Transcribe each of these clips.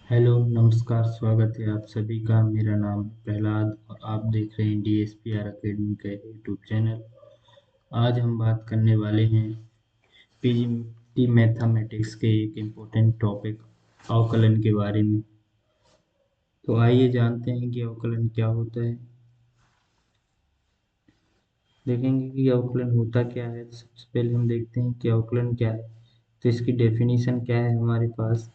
Hello नमस्कार, स्वागत है आप सभी का। मेरा नाम है प्रहलाद और आप देख रहे हैं DSPR अकेडमी का यूट्यूब चैनल। आज हम बात करने वाले हैं पीजीटी मैथमेटिक्स के एक इम्पोर्टेंट टॉपिक अवकलन के बारे में। तो आइए जानते हैं कि अवकलन क्या होता है। देखेंगे कि अवकलन होता क्या है। तो सबसे पहले हम देखते हैं कि अवकलन क्या है। तो इसकी डेफिनेशन क्या है हमारे पास।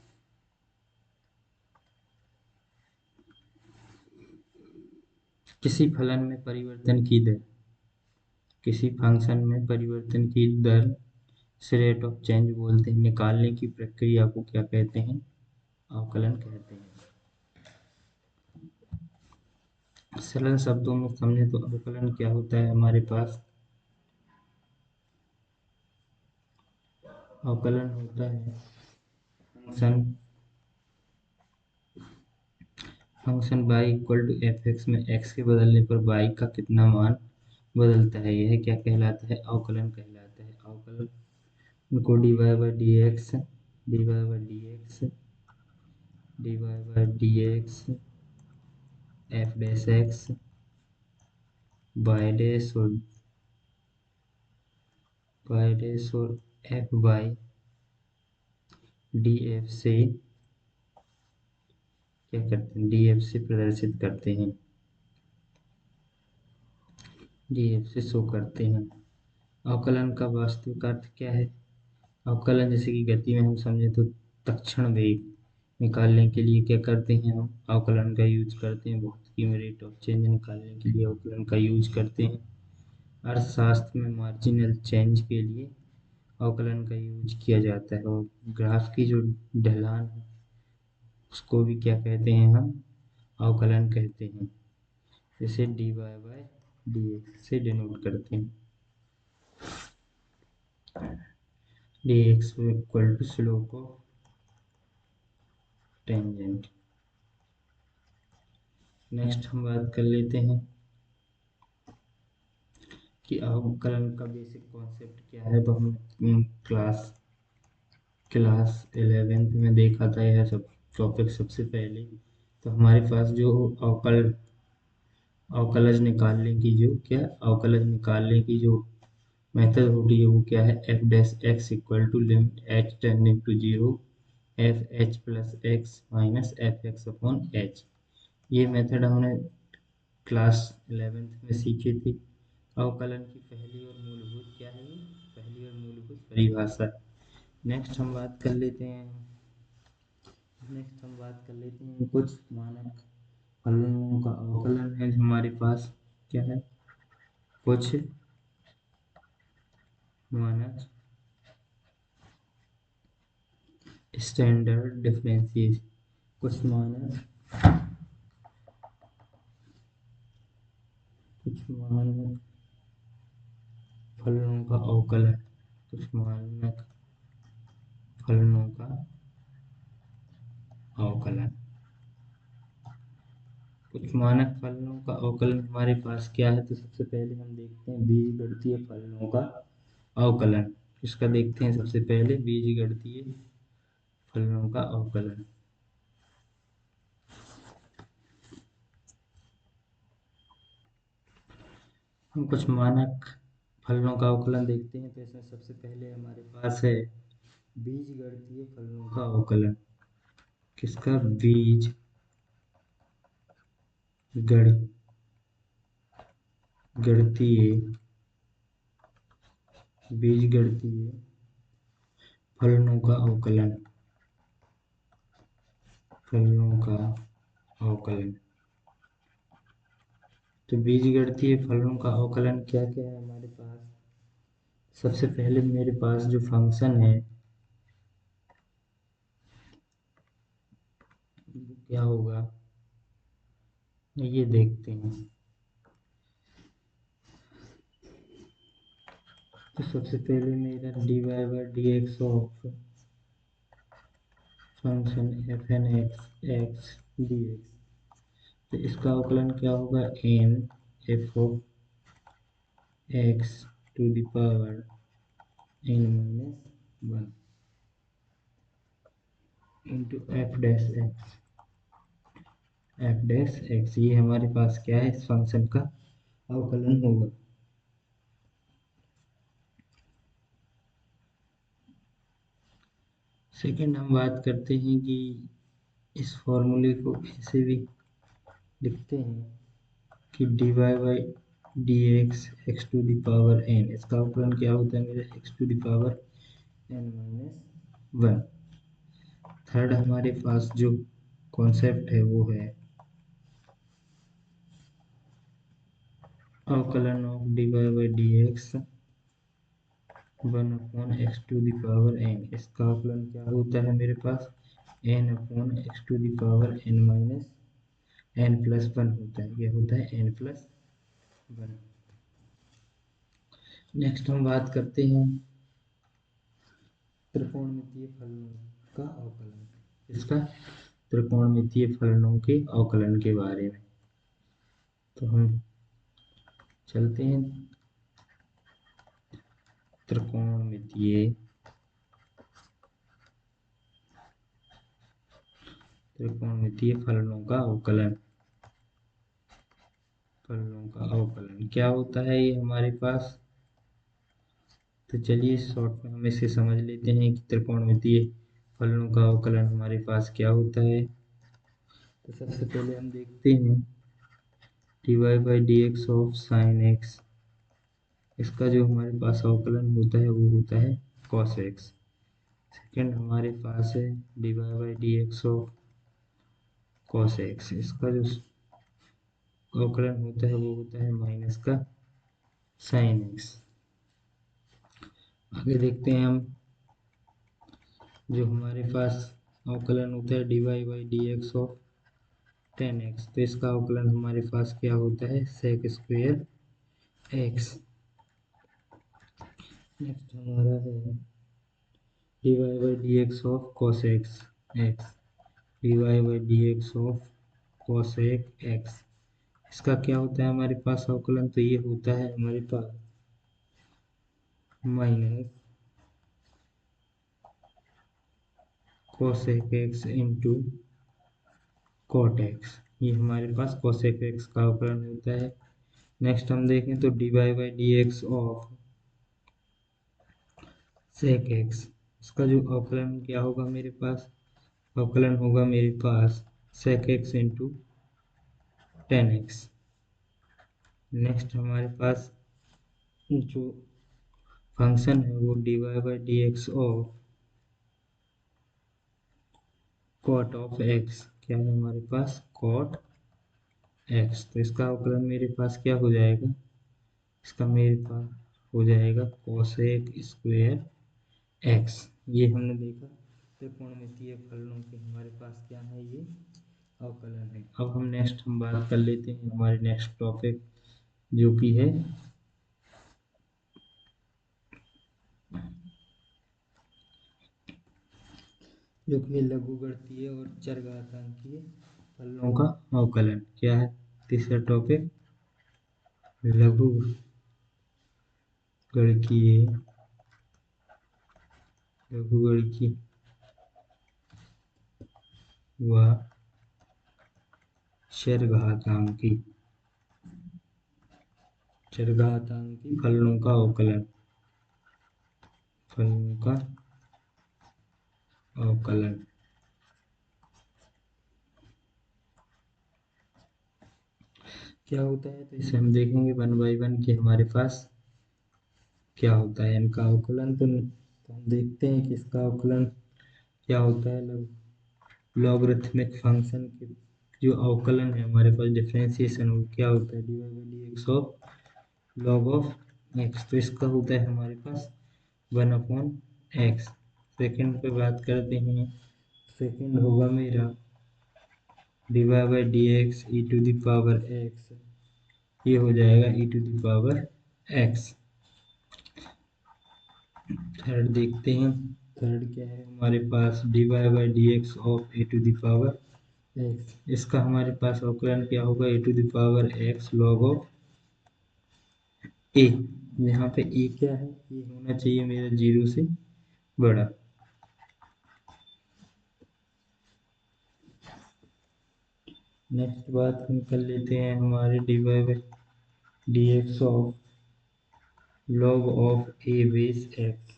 किसी फलन में परिवर्तन की दर, किसी फंक्शन में परिवर्तन की दर से रेट ऑफ चेंज बोलते हैं। निकालने की प्रक्रिया को क्या कहते हैं? अवकलन कहते हैं। सरल शब्दों में समझे तो अवकलन क्या होता है हमारे पास। अवकलन होता है function function y equal to F X में x के बदलने पर y का कितना मान बदलता है, यह क्या कहलाता है? अवकलन कहलाता है। अवकलन को dy by dx F dash X by dash और एफ बाई डी एफ से क्या करते हैं? डी एफ से प्रदर्शित करते हैं, डी एफ से शो करते हैं। अवकलन का वास्तविक अर्थ क्या है? अवकलन जैसे कि गति में हम समझे तो तत्क्षण वेग निकालने के लिए क्या करते हैं? हम अवकलन का यूज करते हैं। भौतिकी में रेट ऑफ चेंज निकालने के लिए अवकलन का यूज करते हैं। अर्थशास्त्र में मार्जिनल चेंज के लिए अवकलन का यूज किया जाता है। और ग्राफ की जो ढलान है उसको भी क्या कहते हैं? हम अवकलन कहते हैं। इसे dy/dx से डिनोट करते हैं। dx equal to slope of tangent. Next हम बात कर लेते हैं कि अवकलन का बेसिक कॉन्सेप्ट क्या है। तो हम क्लास क्लास 11th में देखा था यह सब टॉपिक सबसे पहले। तो हमारे पास जो अवकलज निकालने की जो मेथड होती है वो क्या है? F dash x equal to limit h tending to zero f h plus x minus f x upon h. ये मेथड हमने क्लास 11th में सीखी थी। अवकलन की पहली और मूलभूत क्या है? ये पहली और मूलभूत परिभाषा। नेक्स्ट हम बात कर लेते हैं कुछ मानक फलनों का अवकलन है जो हमारे पास क्या है। कुछ मानक स्टैंडर्ड डिफरेंशिएशन, कुछ मानक फलनों का अवकलन कुछ मानक फलनों का अवकलन कुछ मानक फलनों का अवकलन हमारे पास क्या है। तो सबसे पहले हम देखते हैं बीजगणितीय फलनों का अवकलन। इसका देखते हैं सबसे पहले बीजगणितीय फलनों का अवकलन। हम कुछ मानक फलनों का अवकलन देखते हैं। तो इसमें सबसे पहले हमारे पास है बीजगणितीय फलनों का अवकलन। किसका? गणितीय बीजगणितीय फलनों का अवकलन। तो बीजगणितीय फलनों का अवकलन क्या क्या है हमारे पास। सबसे पहले मेरे पास जो फंक्शन है वो क्या होगा, ये देखते हैं। तो सबसे पहले मेरा dy/dx of function f n x dx। तो इसका अवकलन क्या होगा? N f of x to the power n-1 into f dash x. F dash x, ये हमारे पास क्या है, इस फंक्शन का अवकलन होगा। सेकंड हम बात करते हैं कि इस फॉर्मूले को ऐसे भी लिखते हैं कि D Y by D X X to the power N, इसका अवकलन क्या होता है मेरे, X to the power N minus one. Third हमारे पास जो कॉन्सेप्ट है वो है अवकलन of D Y by D X one upon X to the power N, इसका अवकलन क्या होता है मेरे पास, N upon X to the power N minus N plus one होता है, यह होता है एन प्लस वन। नेक्स्ट हम बात करते हैं त्रिकोणमितीय फलनों का अवकलन, इसका त्रिकोणमितीय फलनों के अवकलन के बारे में। तो हम चलते हैं त्रिकोणमितीय त्रिकोणमितीय फलनों का अवकलन। फलनों का अवकलन क्या होता है ये हमारे पास, तो चलिए शॉर्ट में हम इसे समझ लेते हैं कि त्रिकोणमितीय फलनों का अवकलन हमारे पास क्या होता है। तो सबसे पहले हम देखते हैं d Y by D x of sine x, इसका जो हमारे पास अवकलन होता है वो होता है कॉस एक्स। सेकेंड हमारे पास है D Y by D x of cos x, इसका जो अवकलन होता है वो होता है माइनस का साइन एक्स। आगे देखते हैं हम जो हमारे पास अवकलन होता है D Y by D x of tan x, तो इसका अवकलन हमारे पास क्या होता है, सेक स्क्वेयर एक्स। नेक्स्ट हमारा है D Y by D x of cos x x, d Y by D x of cosec x, इसका क्या होता है हमारे पास अवकलन, तो ये होता है हमारे पास minus cosec X into cot X, ये हमारे पास कॉसेक एक्स का अवकलन होता है। नेक्स्ट हम देखें तो d Y by D x of sec x, इसका जो अवकलन क्या होगा मेरे पास, अवकलन होगा मेरे पास sec X into tan X. Next हमारे पास जो फंक्शन है वो D Y by D x of cot of X, क्या है हमारे पास कॉट एक्स, तो इसका अवकलन मेरे पास क्या हो जाएगा, इसका मेरे पास हो जाएगा कोसेक स्क्वायर एक्स। ये हमने देखा त्रिकोणमितीय फलनों के हमारे पास क्या है, ये अवकलन है। अब हम नेक्स्ट हम बात कर लेते हैं हमारे नेक्स्ट टॉपिक जो कि है लघुगणकीय और चरघातांकीय फलनों का अवकलन। क्या है तीसरा टॉपिक, लघुगणकीय लघुगणकीय व चरघातांकी चरघातांकी फलनों का अवकलन, फलनों का अवकलन। क्या होता है, तो इसे हम देखेंगे वन बाई वन कि हमारे पास क्या होता है इनका अवकलन। तो हम देखते हैं कि इसका अवकलन क्या होता है, लॉगरिथमिक फंक्शन के जो अवकलन है हमारे पास डिफरेंशिएशन वो क्या होता है, D Y by D x of log of x, तो इसका होता है हमारे पास वन अपॉन एक्स। सेकेंड पे बात करते हैं, सेकेंड होगा मेरा D Y by D X E to the power X, ये हो जाएगा E to the power X. Third देखते हैं, थर्ड क्या है हमारे पास D Y by D x of A to the power X, इसका हमारे पास अवकलन क्या होगा, A to the power X log of A. यहाँ पे ए क्या है, ये होना चाहिए मेरा जीरो से बड़ा। नेक्स्ट बात हम कर लेते हैं हमारे d Y by D x of log of a base x.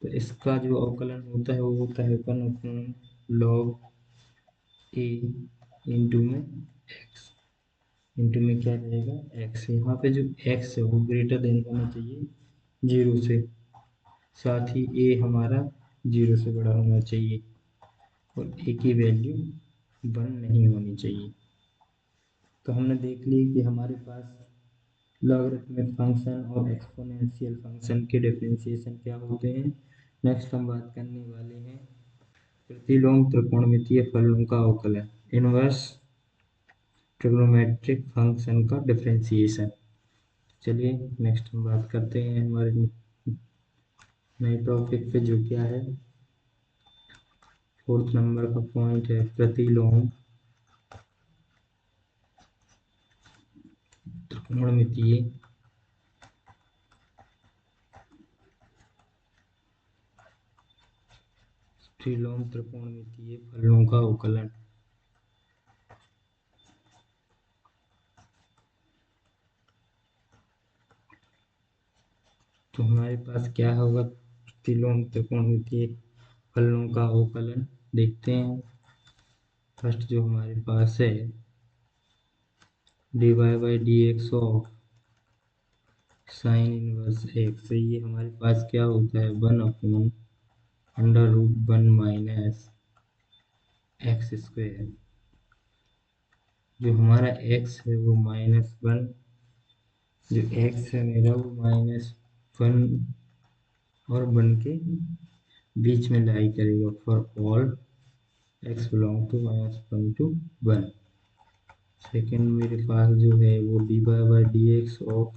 तो इसका जो अवकलन होता है वो होता है one upon log a into में एक्स, इंटू में क्या रहेगा एक्स। यहाँ पे जो एक्स है वो ग्रेटर देन होना चाहिए जीरो से, साथ ही ए हमारा जीरो से बड़ा होना चाहिए और ए की वैल्यू वन नहीं होनी चाहिए। तो हमने देख ली कि हमारे पास लॉगरिथमिक फंक्शन और एक्सपोनेंशियल फंक्शन के डिफरेंशिएशन क्या होते हैं। नेक्स्ट हम बात करने वाले हैं प्रतिलोम त्रिकोणमितीय फलनों का अवकलन, इनवर्स ट्रिग्नोमेट्रिक फंक्शन का डिफरेंशिएशन। चलिए नेक्स्ट हम बात करते हैं हमारे नए टॉपिक पे, जो क्या है फोर्थ नंबर का पॉइंट है प्रतिलोम त्रिकोणमितीय त्रिलोम त्रिकोणमितीय फलनों का अवकलन। तो हमारे पास क्या होगा प्रतिलोम त्रिकोणमितीय फलनों का अवकलन, देखते हैं। फर्स्ट जो हमारे पास है D Y by D x of sine inverse x, ये हमारे पास क्या होता है one upon under root one minus x square. जो हमारा एक्स है वो माइनस वन, जो एक्स है मेरा वो माइनस वन और वन के बीच में लाई करेगा for all x belong to minus one to one. Second मेरे पास जो है वो D Y by D x of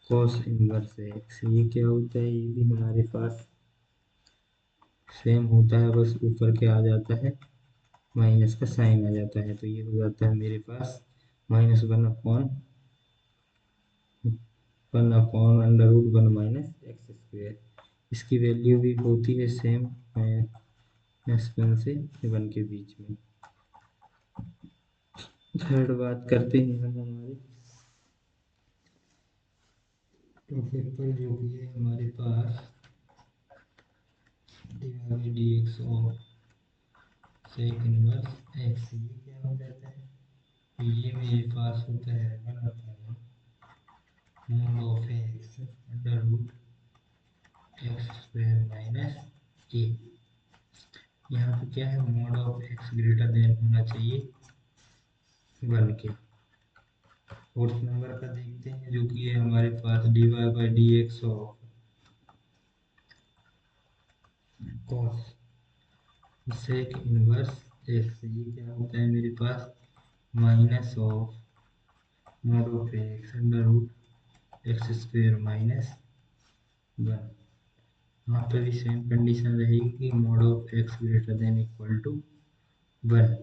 cos inverse x, ये क्या होता है, ये भी हमारे पास सेम होता है, बस ऊपर के आ जाता है माइनस का साइन आ जाता है। तो ये हो जाता है मेरे पास minus one upon under root one minus x square. इसकी वैल्यू भी होती है सेम माइनस वन से वन के बीच में। थर्ड बात करते हैं हम हमारे टॉपिक पर, जो कि है हमारे पास d x of sec inverse x, ये क्या हो जाता है, तो ये मेरे पास होता है one upon mod of x under root x square minus a. यहाँ पे क्या है mod of x greater than होना चाहिए वन के। फोर्थ नंबर का देखते हैं जो कि है हमारे पास D Y by D x of cosec inverse x, ये क्या होता है मेरे पास minus of mod of x under root x square minus one. यहाँ पर भी सेम कंडीशन रहेगी कि mod of x greater than equal to one.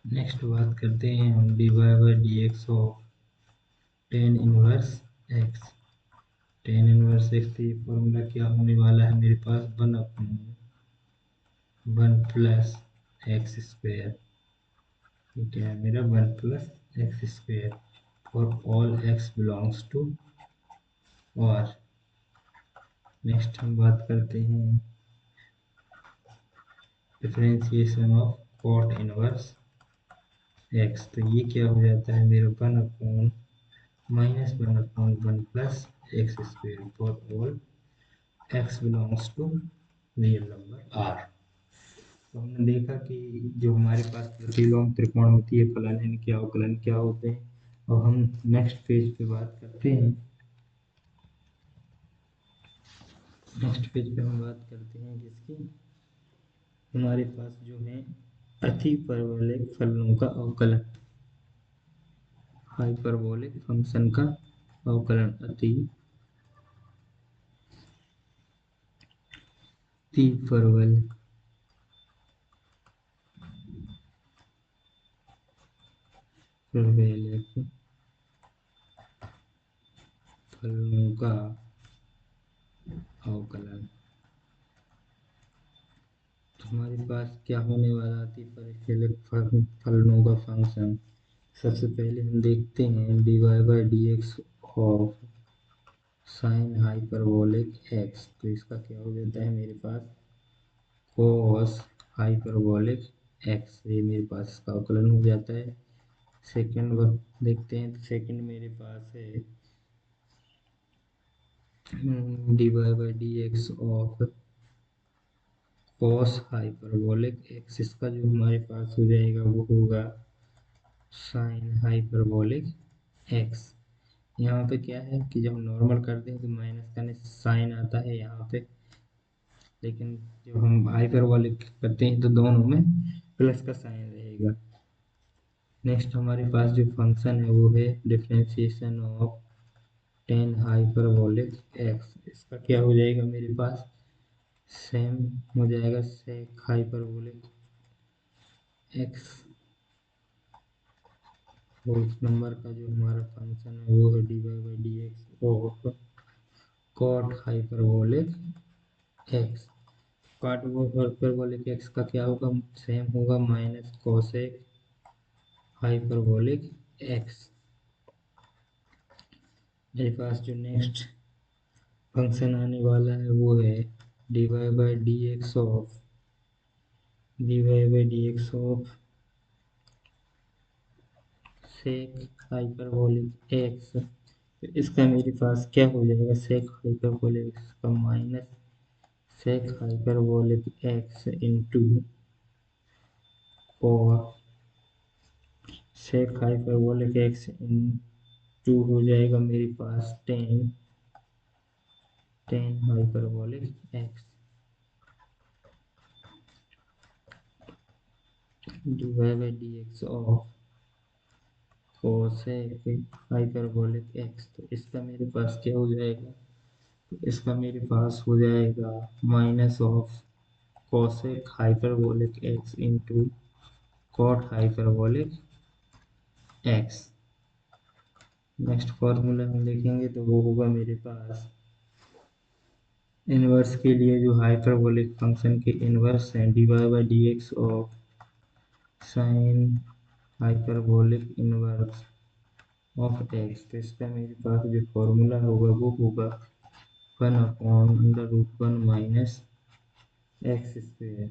Next बात करते हैं हम d Y by D x of tan inverse x. Tan inverse x तो ये फॉर्मूला क्या होने वाला है मेरे पास one upon one plus x square, ये क्या है मेरा one plus x square for all x belongs to R. Next हम बात करते हैं differentiation of cot inverse x. तो ये क्या हो जाता है मेरा one upon minus one upon one plus x square for all x belongs to real number R. तो हमने देखा कि जो हमारे पास प्रतिलोम त्रिकोणमितीय फलन है इनके अवकलन क्या होते हैं। और हम नेक्स्ट पेज पे बात करते हैं, नेक्स्ट पेज पे हम बात करते हैं जिसकी हमारे पास जो है अति परवलयिक फलनों का अवकलन, हाइपरबोलिक फंक्शन का अवकलन, अति परवलयिक फलनों का अवकलन। तो हमारे पास क्या होने वाला अतिपरिशीलित फलनों का फंक्शन। सबसे पहले हम देखते हैं dy by D x of sine hyperbolic x. तो इसका क्या हो जाता है मेरे पास कोस हाइपरबोलिक एक्स। ये मेरे पास इसका अवकलन हो जाता है। सेकंड वक्त देखते हैं, तो सेकंड मेरे पास है dy by D x of cos hyperbolic x. इसका जो हमारे पास हो जाएगा वो होगा साइन हाइपरबोलिक एक्स। यहाँ पे क्या है कि जब नॉर्मल करते हैं तो माइनस का साइन आता है यहाँ पे, लेकिन जब हम हाइपरबोलिक करते हैं तो दोनों में प्लस का साइन रहेगा। नेक्स्ट हमारे पास जो फंक्शन है वो है differentiation of tan hyperbolic x. इसका क्या हो जाएगा मेरे पास सेम हो जाएगा sec hyperbolic x whole number का जो हमारा फंक्शन है वो है D Y by D x of cot hyperbolic x. Cot hyperbolic x का क्या होगा सेम होगा माइनस कोसेक हाइपरबोलिक एक्स। मेरे पास जो नेक्स्ट फंक्शन आने वाला है वो है D Y by D x of sec hyperbolic x. तो इसका मेरे पास क्या हो जाएगा सेक हाइपरबोलिक एक्स का minus sec hyperbolic x into cot sec hyperbolic x into हो जाएगा मेरे पास tan tan hyperbolic x d Y by D x of cosec hyperbolic x. तो इसका मेरे पास क्या हो जाएगा, तो इसका मेरे पास हो जाएगा minus of cosec hyperbolic x into cot hyperbolic x. Next formula हम देखेंगे तो वो होगा मेरे पास इनवर्स के लिए जो हाइपरबोलिक फंक्शन के इनवर्स हैं d Y by D x of sine hyperbolic inverse of x. तो इसका मेरे पास जो फॉर्मूला होगा वो होगा 1/√1 माइनस एक्स स्क्वेयर।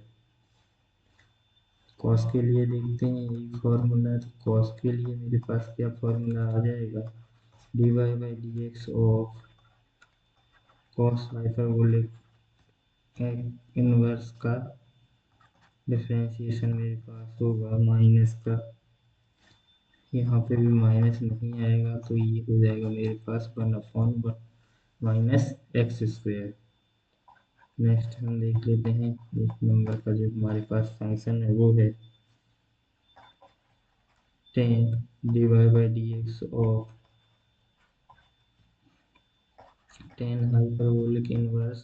कॉस के लिए देखते हैं यही फॉर्मूला है, तो कॉस के लिए मेरे पास क्या फॉर्मूला आ जाएगा d Y by D x of cos hyperbolic inverse का डिफरेंशिएशन मेरे पास होगा माइनस का, यहाँ पे भी माइनस नहीं आएगा तो ये हो जाएगा मेरे पास 1/1 माइनस एक्स स्क्वेयर। नेक्स्ट हम देख लेते हैं एक नंबर का जो हमारे पास फंक्शन है वो है tan d Y by D x of tan hyperbolic inverse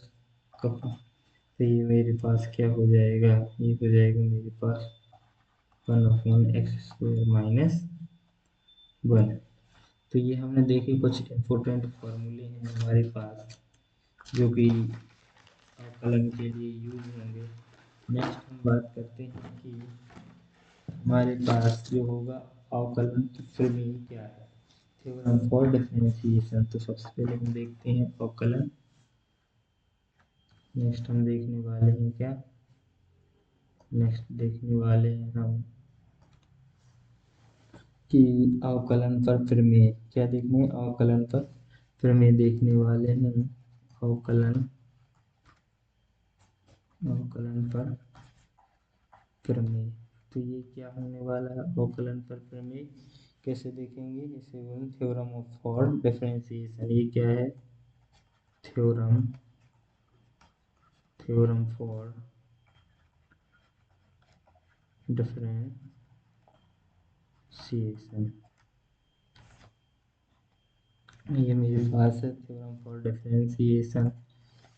का। तो ये मेरे पास क्या हो जाएगा, ये हो जाएगा मेरे पास 1/x² माइनस 1। तो ये हमने देखे कुछ इम्पोर्टेंट फार्मूले हैं हमारे पास जो कि अवकलन के लिए यूज होंगे। नेक्स्ट हम बात करते हैं कि हमारे पास जो होगा अवकलन की प्रमेय क्या है, थ्योरम फॉर डिफरेंशिएशन। तो सबसे पहले हम देखते हैं अवकलन। नेक्स्ट हम देखने वाले हैं क्या, नेक्स्ट देखने वाले हैं हम कि अवकलन पर प्रमेय क्या देखने, अवकलन पर प्रमेय देखने वाले हैं। अवकलन अवकलन पर प्रमेय। तो ये क्या होने वाला है अवकलन पर प्रमेय, कैसे देखेंगे, इसे बोलेंगे थ्योरम ऑफ फॉर डिफरेंशिएशन। ये क्या है थ्योरम थ्योरम फॉर डिफरेंशिएशन। ये मेरे पास है थ्योरम फॉर डिफरेंशिएशन।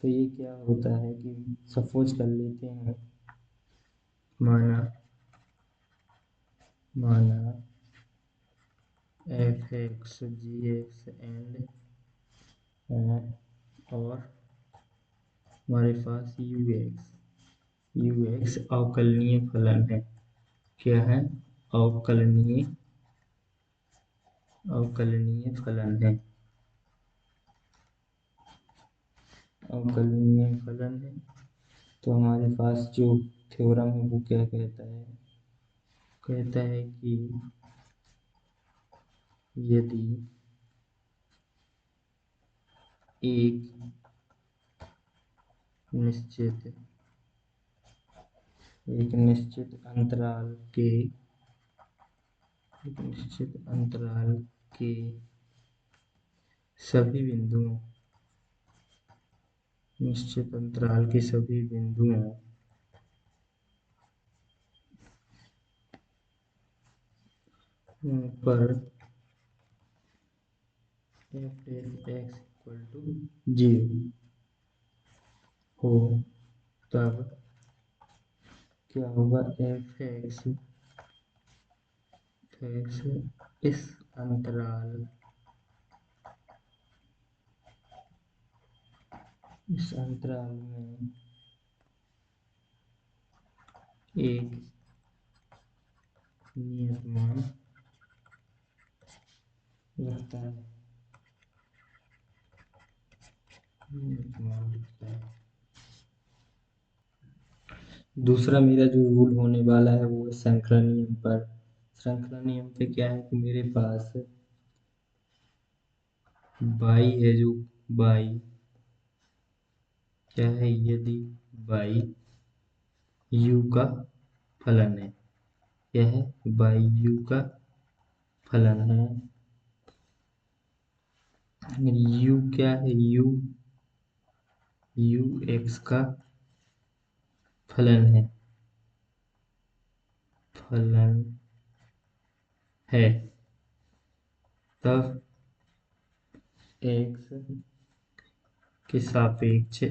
तो ये क्या होता है कि सपोज कर लेते हैं, माना माना f x g x and और हमारे पास यू एक्स यू एक्स अवकलनीय फलन है। क्या है? अवकलनीय अवकलनीय फलन है। अवकलनीय फलन है। तो हमारे पास जो थ्योरम है वो क्या कहता है? कहता है कि यदि एक निश्चित एक निश्चित अंतराल के एक निश्चित अंतराल के सभी बिंदुओं निश्चित अंतराल के सभी बिंदुओं पर f dash x equal to 0 हो, तब क्या होगा? f x इस अंतराल में एक नियत मान रखता है। नियत मान रखता है। दूसरा मेरा जो रूल होने वाला है वो है श्रृंखला नियम पर। श्रृंखला नियम पे क्या है कि मेरे पास बाई है, जो बाई क्या है? यदि बाई यू का फलन है। क्या है? बाई यू का फलन है। यू क्या है? यू एक्स का फलन है। फलन है। तब एक्स के सापेक्ष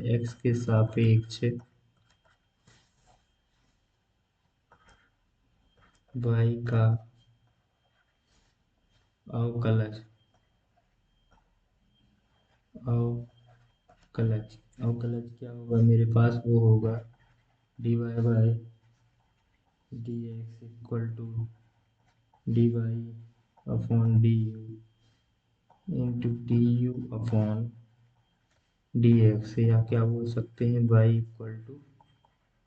वाई का अवकलज अवकलज अवकलज क्या होगा मेरे पास? वो होगा d Y by D x equal to d y upon d u into d u upon d x, या क्या बोल सकते हैं? Y equal to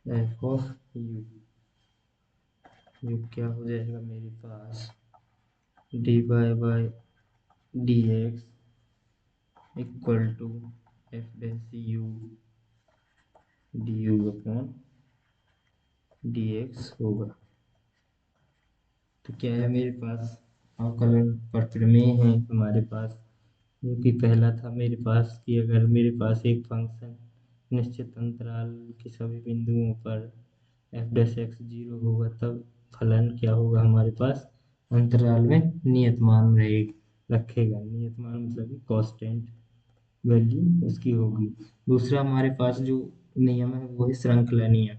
f of u. जो क्या हो जाएगा मेरे पास? D Y by D x equal to f dash u d u upon d x होगा। तो क्या है मेरे पास? अवकलन प्रमेय है हमारे पास, जो कि पहला था मेरे पास कि अगर मेरे पास एक फंक्शन निश्चित अंतराल के सभी बिंदुओं पर एफ डैश एक्स 0 होगा, तब फलन क्या होगा हमारे पास? अंतराल में नियत मान रखेगा। नियत मान मतलब कि कांस्टेंट वैल्यू उसकी होगी। दूसरा हमारे पास जो नियम है वो है श्रृंखला नियम।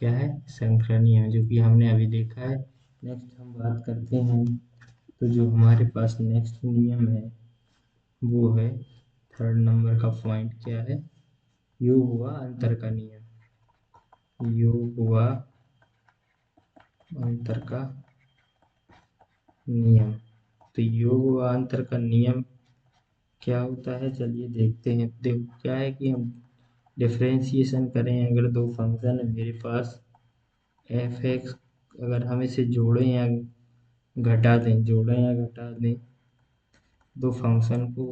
क्या है? श्रृंखला नियम, जो कि हमने अभी देखा है। नेक्स्ट हम बात करते हैं। तो जो हमारे पास नेक्स्ट नियम है वो है थर्ड नंबर का पॉइंट। क्या है? योग हुआ अंतर का नियम। योग हुआ अंतर का नियम। तो योग हुआ अंतर का नियम क्या होता है? चलिए देखते हैं। देखो क्या है कि हम डिफरेंशिएशन करें। अगर दो फंक्शन है मेरे पास एफ एक्स, अगर हम इसे जोड़ें या घटा दें, दो फंक्शन को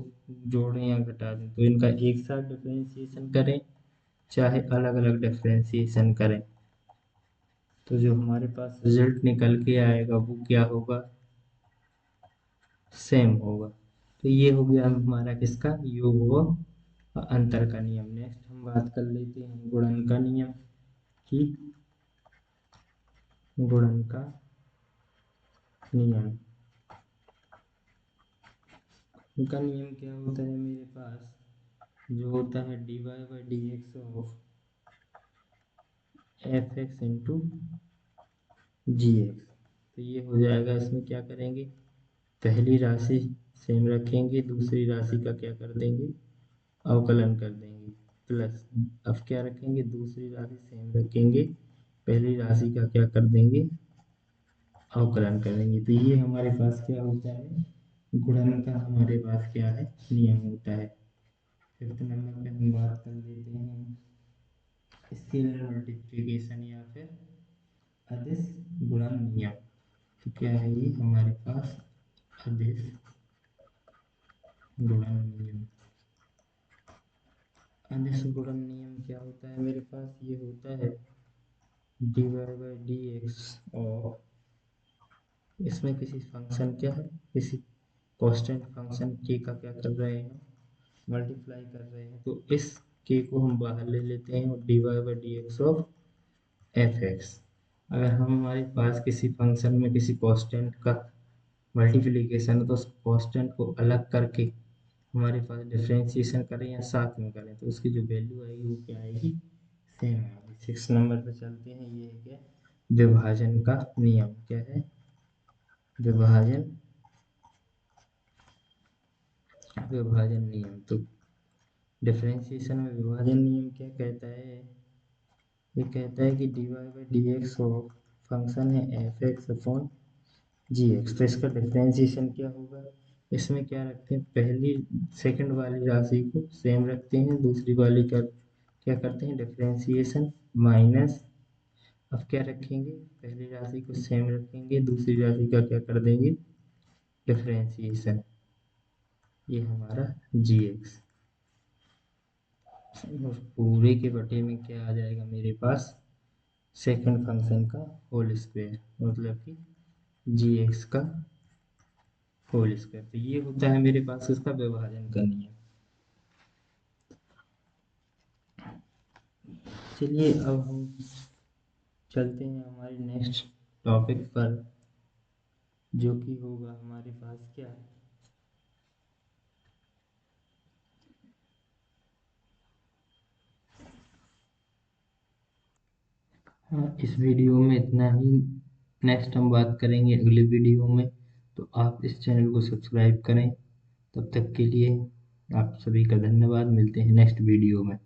जोड़ें या घटा दें, तो इनका एक साथ डिफरेंशिएशन करें चाहे अलग अलग डिफरेंशिएशन करें, तो जो हमारे पास रिजल्ट निकल के आएगा वो क्या होगा? सेम होगा। तो ये हो गया हमारा किसका? योग व अंतर का नियम। नेक्स्ट हम बात कर लेते हैं गुणन का नियम की। गुणन का नियम, उनका नियम क्या होता है मेरे पास? जो होता है D Y by D x of f x into g x. तो ये हो जाएगा। इसमें क्या करेंगे? पहली राशि सेम रखेंगे, दूसरी राशि का क्या कर देंगे? अवकलन कर देंगे। प्लस, अब क्या रखेंगे, दूसरी राशि सेम रखेंगे, पहली राशि का क्या कर देंगे, अवकलन कर देंगे। तो ये हमारे पास क्या होता है, गुणन का हमारे पास क्या है, नियम होता है। फिफ्थ नंबर पे हम बात कर लेते हैं स्केलर मल्टीप्लिकेशन या फिर अदिश गुणन नियम। तो क्या है ये हमारे पास अदिश गुणन नियम। अदिश गुणन नियम क्या होता है मेरे पास, ये होता है dy बाई डी एक्स, और इसमें किसी फंक्शन क्या है, किसी कांस्टेंट फंक्शन k का क्या कर रहे हैं, मल्टीप्लाई कर रहे हैं। तो इस k को हम बाहर ले लेते हैं और dy by D x of f x. अगर हम हमारे पास किसी फंक्शन में किसी कांस्टेंट का मल्टीप्लिकेशन है तो उस कांस्टेंट को अलग करके हमारे पास डिफरेंशिएशन करें या साथ में करें तो उसकी जो वैल्यू आएगी वो क्या आएगी, सेम आएगी। 6 नंबर पे चलते हैं, ये है क्या, विभाजन का नियम। क्या है, विभाजन विभाजन नियम। तो डिफरेंशिएशन में विभाजन नियम क्या कहता है, ये कहता है कि dy by D x function है एफ एक्स अपॉन जी एक्स, तो इसका डिफरेंशिएशन क्या होगा, इसमें क्या रखते हैं, पहली सेकंड वाली राशि को सेम रखते हैं, दूसरी वाली का क्या करते हैं, डिफरेंशिएशन माइनस, अब क्या रखेंगे, पहली राशि को सेम रखेंगे, दूसरी राशि का क्या कर देंगे, डिफरेंशिएशन, ये हमारा जी एक्स। पूरे के बटे में क्या आ जाएगा मेरे पास, सेकंड फंक्शन का होल स्क्वायर, मतलब कि जी एक्स का होल स्क्वायर। तो ये होता है मेरे पास इसका विभाजन का नियम। चलिए अब हम चलते हैं हमारे नेक्स्ट टॉपिक पर, जो कि होगा हमारे पास क्या, हाँ इस वीडियो में इतना ही। नेक्स्ट हम बात करेंगे अगले वीडियो में। तो आप इस चैनल को सब्सक्राइब करें। तब तक के लिए आप सभी का धन्यवाद। मिलते हैं नेक्स्ट वीडियो में।